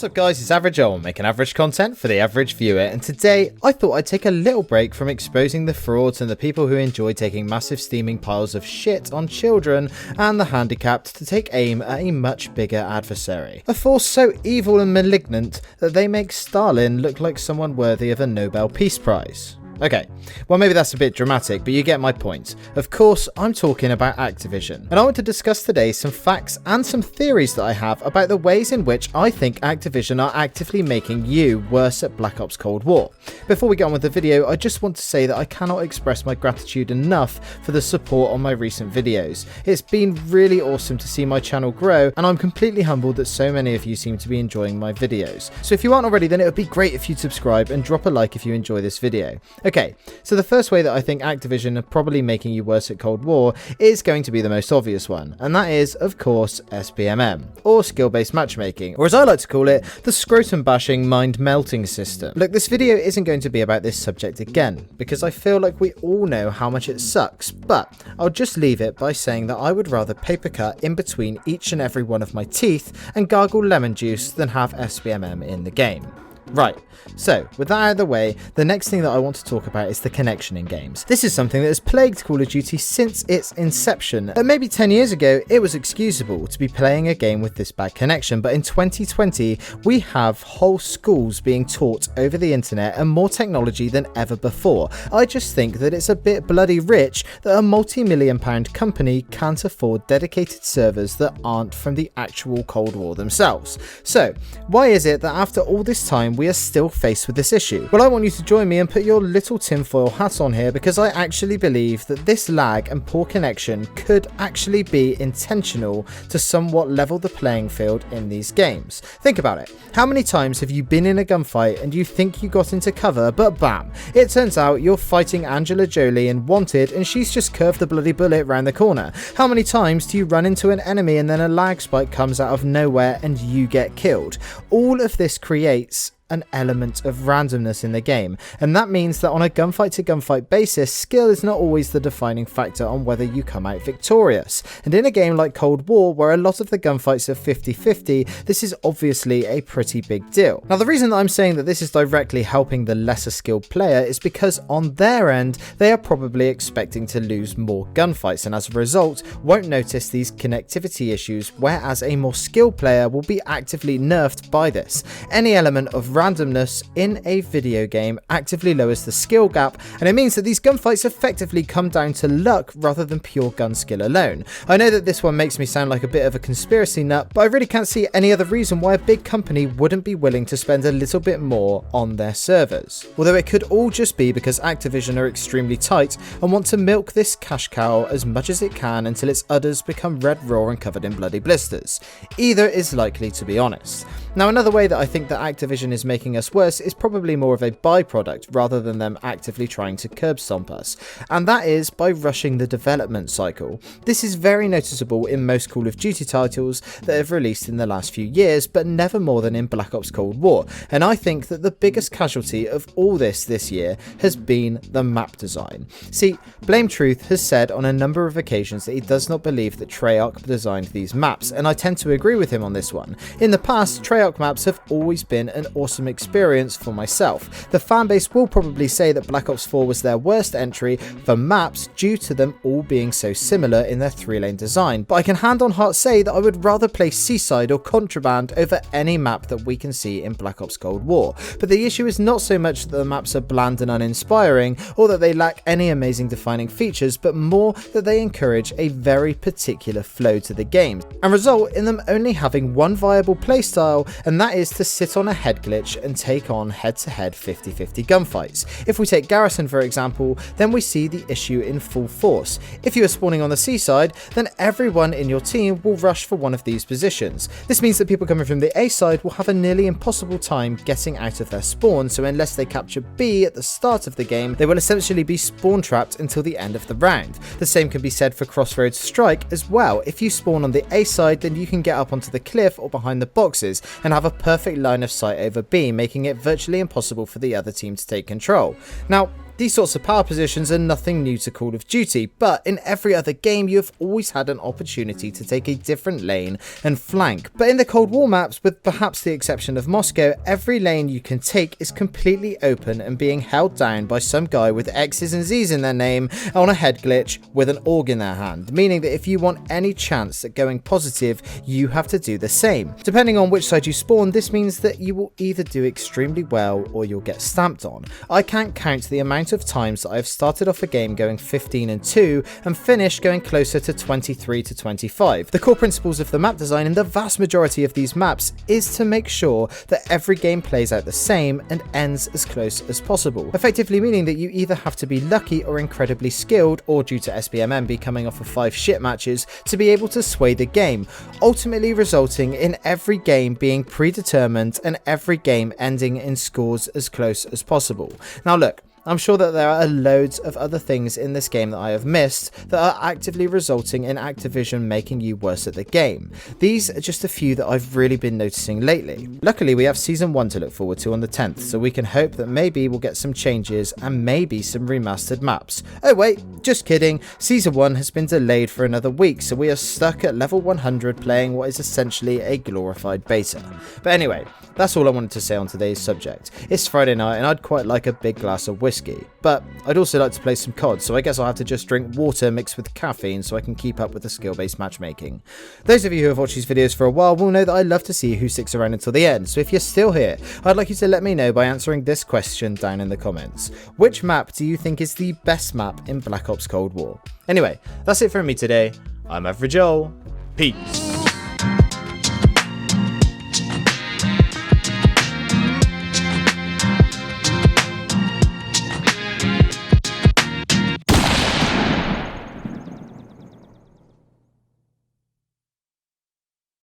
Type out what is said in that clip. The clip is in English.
What's up guys, it's Average Joel, making average content for the average viewer, and today I thought I'd take a little break from exposing the frauds and the people who enjoy taking massive steaming piles of shit on children and the handicapped to take aim at a much bigger adversary. A force so evil and malignant that they make Stalin look like someone worthy of a Nobel Peace Prize. Okay, well maybe that's a bit dramatic, but you get my point. Of course, I'm talking about Activision, and I want to discuss today some facts and some theories that I have about the ways in which I think Activision are actively making you worse at Black Ops Cold War. Before we get on with the video, I just want to say that I cannot express my gratitude enough for the support on my recent videos. It's been really awesome to see my channel grow, and I'm completely humbled that so many of you seem to be enjoying my videos. So if you aren't already, then it would be great if you'd subscribe and drop a like if you enjoy this video. Okay, so the first way that I think Activision are probably making you worse at Cold War is going to be the most obvious one, and that is, of course, SBMM, or skill-based matchmaking, or as I like to call it, the scrotum-bashing mind-melting system. Look, this video isn't going to be about this subject again, because I feel like we all know how much it sucks, but I'll just leave it by saying that I would rather paper cut in between each and every one of my teeth and gargle lemon juice than have SBMM in the game. Right, so with that out of the way, the next thing that I want to talk about is the connection in games. This is something that has plagued Call of Duty since its inception, and maybe 10 years ago it was excusable to be playing a game with this bad connection, but in 2020 we have whole schools being taught over the internet and more technology than ever before. I just think that it's a bit bloody rich that a multi-million pound company can't afford dedicated servers that aren't from the actual Cold War themselves. So why is it that after all this time we are still faced with this issue? Well, I want you to join me and put your little tinfoil hat on here, because I actually believe that this lag and poor connection could actually be intentional to somewhat level the playing field in these games. Think about it. How many times have you been in a gunfight and you think you got into cover, but bam, it turns out you're fighting Angela Jolie in Wanted and she's just curved the bloody bullet round the corner? How many times do you run into an enemy and then a lag spike comes out of nowhere and you get killed? All of this creates an element of randomness in the game, and that means that on a gunfight to gunfight basis, skill is not always the defining factor on whether you come out victorious. And in a game like Cold War, where a lot of the gunfights are 50-50, this is obviously a pretty big deal. Now, the reason that I'm saying that this is directly helping the lesser skilled player is because on their end, they are probably expecting to lose more gunfights, and as a result, won't notice these connectivity issues, whereas a more skilled player will be actively nerfed by this. Any element of randomness in a video game actively lowers the skill gap, and it means that these gunfights effectively come down to luck rather than pure gun skill alone. I know that this one makes me sound like a bit of a conspiracy nut, but I really can't see any other reason why a big company wouldn't be willing to spend a little bit more on their servers. Although it could all just be because Activision are extremely tight and want to milk this cash cow as much as it can until its udders become red raw and covered in bloody blisters. Either is likely, to be honest. Now, another way that I think that Activision is making us worse is probably more of a byproduct rather than them actively trying to curb stomp us, and that is by rushing the development cycle. This is very noticeable in most Call of Duty titles that have released in the last few years, but never more than in Black Ops Cold War, and I think that the biggest casualty of all this year has been the map design. See, Blame Truth has said on a number of occasions that he does not believe that Treyarch designed these maps, and I tend to agree with him on this one. In the past, Treyarch maps have always been an awesome experience for myself. The fanbase will probably say that Black Ops 4 was their worst entry for maps due to them all being so similar in their 3-lane design, but I can hand on heart say that I would rather play Seaside or Contraband over any map that we can see in Black Ops Cold War. But the issue is not so much that the maps are bland and uninspiring, or that they lack any amazing defining features, but more that they encourage a very particular flow to the game, and result in them only having one viable playstyle, and that is to sit on a head glitch and take on head-to-head 50-50 gunfights. If we take Garrison for example, then we see the issue in full force. If you are spawning on the seaside, then everyone in your team will rush for one of these positions. This means that people coming from the A side will have a nearly impossible time getting out of their spawn, so unless they capture B at the start of the game, they will essentially be spawn trapped until the end of the round. The same can be said for Crossroads Strike as well. If you spawn on the A side, then you can get up onto the cliff or behind the boxes and have a perfect line of sight over B, making it virtually impossible for the other team to take control. Now, these sorts of power positions are nothing new to Call of Duty, but in every other game you have always had an opportunity to take a different lane and flank. But in the Cold War maps, with perhaps the exception of Moscow, every lane you can take is completely open and being held down by some guy with X's and Z's in their name on a head glitch with an AUG in their hand, meaning that if you want any chance at going positive, you have to do the same. Depending on which side you spawn, this means that you will either do extremely well or you'll get stamped on. I can't count the amount of times that I've started off a game going 15-2 and finished going closer to 23-25. The core principles of the map design in the vast majority of these maps is to make sure that every game plays out the same and ends as close as possible, effectively meaning that you either have to be lucky or incredibly skilled, or due to SBMM be coming off of 5 shit matches, to be able to sway the game, ultimately resulting in every game being predetermined and every game ending in scores as close as possible. Now look, I'm sure that there are loads of other things in this game that I have missed that are actively resulting in Activision making you worse at the game. These are just a few that I've really been noticing lately. Luckily, we have Season 1 to look forward to on the 10th, so we can hope that maybe we'll get some changes and maybe some remastered maps. Oh wait, just kidding, Season 1 has been delayed for another week, so we are stuck at level 100 playing what is essentially a glorified beta. But anyway, that's all I wanted to say on today's subject. It's Friday night and I'd quite like a big glass of whiskey, but I'd also like to play some COD, so I guess I'll have to just drink water mixed with caffeine so I can keep up with the skill-based matchmaking. Those of you who have watched these videos for a while will know that I love to see who sticks around until the end, so if you're still here, I'd like you to let me know by answering this question down in the comments. Which map do you think is the best map in Black Ops Cold War? Anyway, that's it from me today. I'm Average Joel. Peace.